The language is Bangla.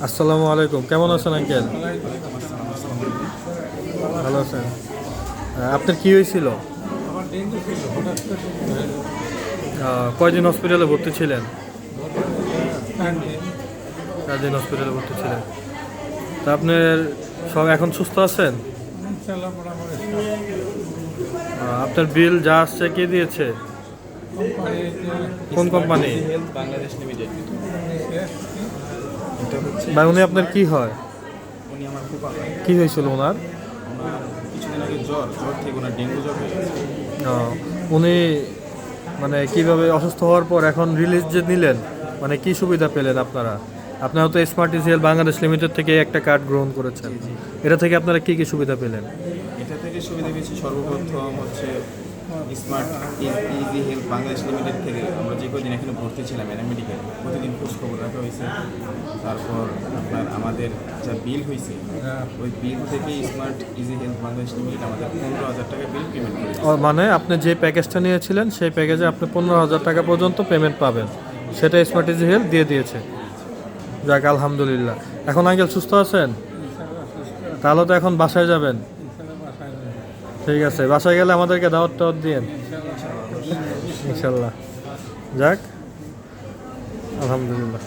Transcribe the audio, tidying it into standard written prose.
আসসালামু আলাইকুম, কেমন আছেন আঙ্কেল? ভালো আছেন? আপনার কি হয়েছিল? আমার ডেঙ্গু ছিল, হঠাৎ করে ধরে কয়দিন হসপিটালে ভর্তি ছিলেন? চার দিন। 4 দিন হসপিটালে ভর্তি ছিলেন। তা আপনার সব এখন সুস্থ আছেন? ইনশাল্লাহ মোটামুটি আপনার বিল যা আসছে কে দিয়েছে? কোম্পানিতে কোন কোম্পানি? Health Bangladesh limited. এটা হচ্ছে ভাই উনি আপনার কি হয়? উনি আমার ফুপা হয়। কি হয়েছিল ওনার? ওনার কিছুদিন আগে জ্বর থেকে ওনার ডেঙ্গু জ্বর হয়ে গেছে। উনি মানে কিভাবে অসুস্থ হওয়ার পর এখন রিলিজ যে নিলেন, মানে কি সুবিধা পেলেন আপনারা? আপনারা তো স্মার্ট ইসিএল বাংলাদেশ লিমিটেড থেকে একটা কার্ড গ্রহণ করেছেন। এটা থেকে আপনারা কি কি সুবিধা পেলেন? এটা থেকে সুবিধা পেয়েছি সর্বপ্রথম হচ্ছে smart easy health Bangladesh limited থেকে আমরা যে কদিন এখানে ভর্তি ছিলাম এরা মেডিকেল প্রতিদিন খোঁজ খবর রাখা হয়েছে। তারপর আপনার আমাদের যা বিল হয়েছে ওই বিল থেকে smart easy health Bangladesh limited আমাদের 15,000 টাকা বিল পেমেন্ট করেছে। মানে আপনি যে প্যাকেজটা নিয়েছিলেন সেই প্যাকেজে আপনি 15,000 টাকা পর্যন্ত পেমেন্ট পাবেন, সেটা স্মার্ট ইজি হেলথ দিয়ে দিয়েছে। যাক আলহামদুলিল্লাহ। এখন আঙ্কেল সুস্থ আছেন? তাহলে তো এখন বাসায় যাবেন। ঠিক আছে, বাসায় গেলে আমাদেরকে দাওয়াত টাওয়াত দিয়েন ইনশাল্লাহ। যাক আলহামদুলিল্লাহ।